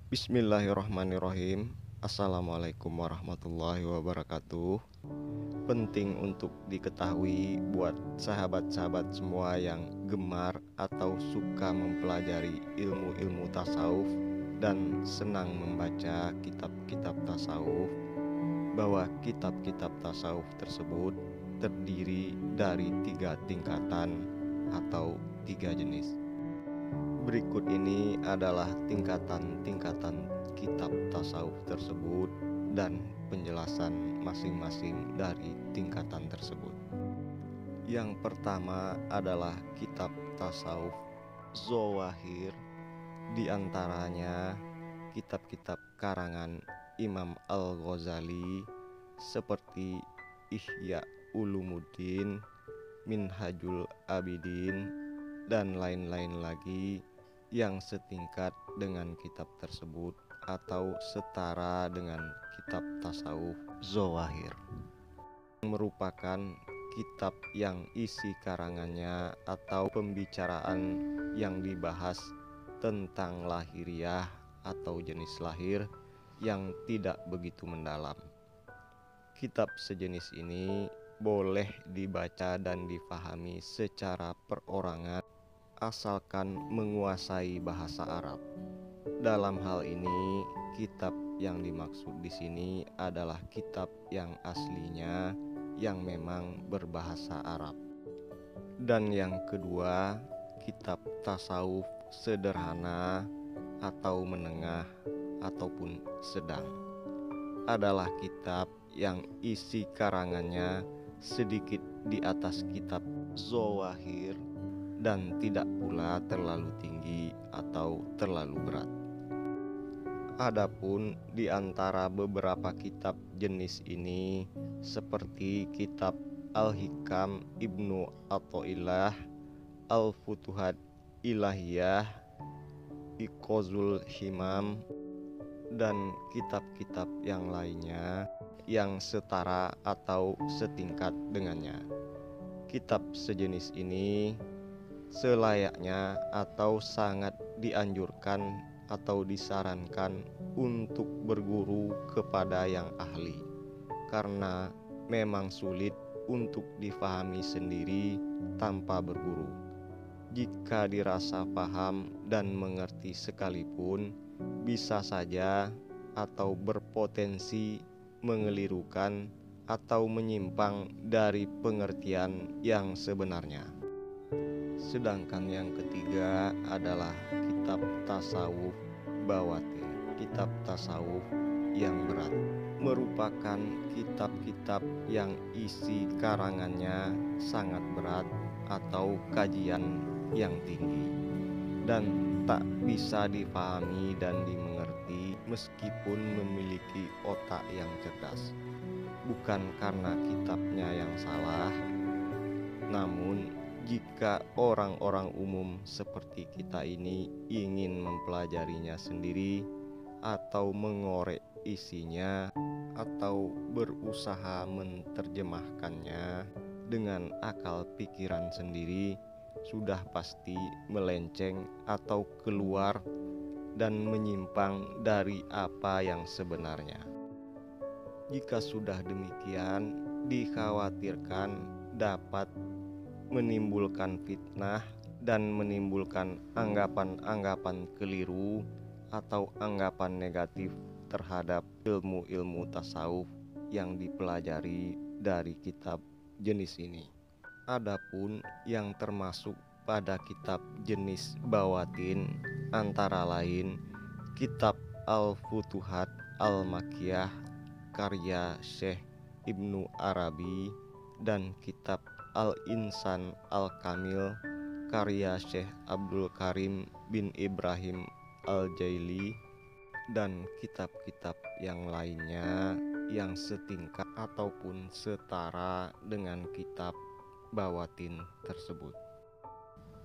Bismillahirrahmanirrahim. Assalamualaikum warahmatullahi wabarakatuh. Penting untuk diketahui buat sahabat-sahabat semua yang gemar atau suka mempelajari ilmu-ilmu tasawuf dan senang membaca kitab-kitab tasawuf, bahwa kitab-kitab tasawuf tersebut terdiri dari 3 tingkatan atau 3 jenis. Berikut ini adalah tingkatan-tingkatan kitab tasawuf tersebut dan penjelasan masing-masing dari tingkatan tersebut. Yang pertama adalah kitab tasawuf Zawahir, di antaranya kitab-kitab karangan Imam Al-Ghazali seperti Ihya Ulumuddin, Minhajul Abidin, dan lain-lain lagi yang setingkat dengan kitab tersebut atau setara dengan kitab tasawuf Zawahir, merupakan kitab yang isi karangannya atau pembicaraan yang dibahas tentang lahiriah atau jenis lahir yang tidak begitu mendalam. Kitab sejenis ini boleh dibaca dan difahami secara perorangan asalkan menguasai bahasa Arab. Dalam hal ini, kitab yang dimaksud di sini adalah kitab yang aslinya yang memang berbahasa Arab. Dan yang kedua, kitab tasawuf sederhana atau menengah ataupun sedang adalah kitab yang isi karangannya sedikit di atas kitab Zawahir dan tidak pula terlalu tinggi atau terlalu berat. Adapun di antara beberapa kitab jenis ini seperti kitab Al-Hikam Ibnu Athaillah, Al-Futuhat Ilahiyah, Iqazul Himam, dan kitab-kitab yang lainnya yang setara atau setingkat dengannya. Kitab sejenis ini selayaknya atau sangat dianjurkan atau disarankan untuk berguru kepada yang ahli, karena memang sulit untuk difahami sendiri tanpa berguru. Jika dirasa paham dan mengerti sekalipun, bisa saja atau berpotensi mengelirukan atau menyimpang dari pengertian yang sebenarnya. Sedangkan yang ketiga adalah kitab tasawuf bawatin, kitab tasawuf yang berat, merupakan kitab-kitab yang isi karangannya sangat berat atau kajian yang tinggi dan tak bisa dipahami dan dimengerti meskipun memiliki otak yang cerdas. Bukan karena kitabnya yang salah, namun jika orang-orang umum seperti kita ini ingin mempelajarinya sendiri atau mengorek isinya atau berusaha menerjemahkannya dengan akal pikiran sendiri, sudah pasti melenceng atau keluar dan menyimpang dari apa yang sebenarnya. Jika sudah demikian, dikhawatirkan dapat menimbulkan fitnah dan menimbulkan anggapan-anggapan keliru atau anggapan negatif terhadap ilmu-ilmu tasawuf yang dipelajari dari kitab jenis ini. Adapun yang termasuk pada kitab jenis bawatin antara lain kitab Al-Futuhat Al-Makkiyah karya Syekh Ibnu Arabi dan kitab Al-Insan Al-Kamil karya Syekh Abdul Karim bin Ibrahim Al-Jaili, dan kitab-kitab yang lainnya yang setingkat ataupun setara dengan kitab bawatin tersebut.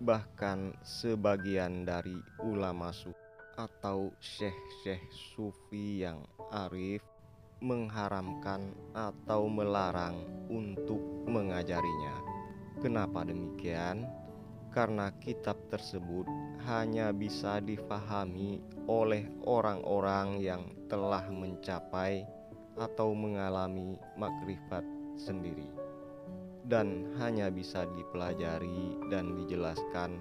Bahkan sebagian dari ulama sufi atau syekh-syekh sufi yang arif mengharamkan atau melarang untuk mengajarinya. Kenapa demikian? karena kitab tersebut hanya bisa difahami oleh orang-orang yang telah mencapai atau mengalami makrifat sendiri, dan hanya bisa dipelajari dan dijelaskan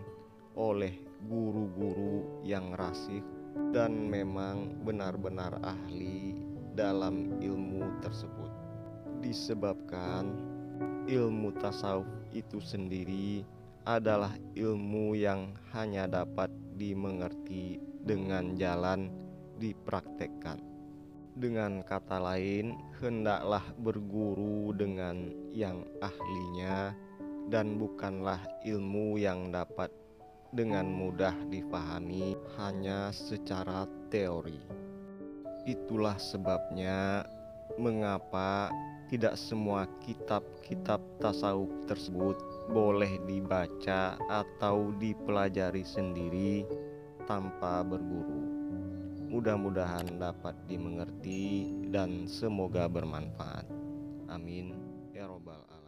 oleh guru-guru yang rasih dan memang benar-benar ahli dalam ilmu tersebut. Disebabkan ilmu tasawuf itu sendiri adalah ilmu yang hanya dapat dimengerti dengan jalan dipraktekkan. Dengan kata lain, hendaklah berguru dengan yang ahlinya dan bukanlah ilmu yang dapat dengan mudah difahami hanya secara teori. Itulah sebabnya mengapa tidak semua kitab-kitab tasawuf tersebut boleh dibaca atau dipelajari sendiri tanpa berguru. Mudah-mudahan dapat dimengerti dan semoga bermanfaat. Amin ya robbal alamin.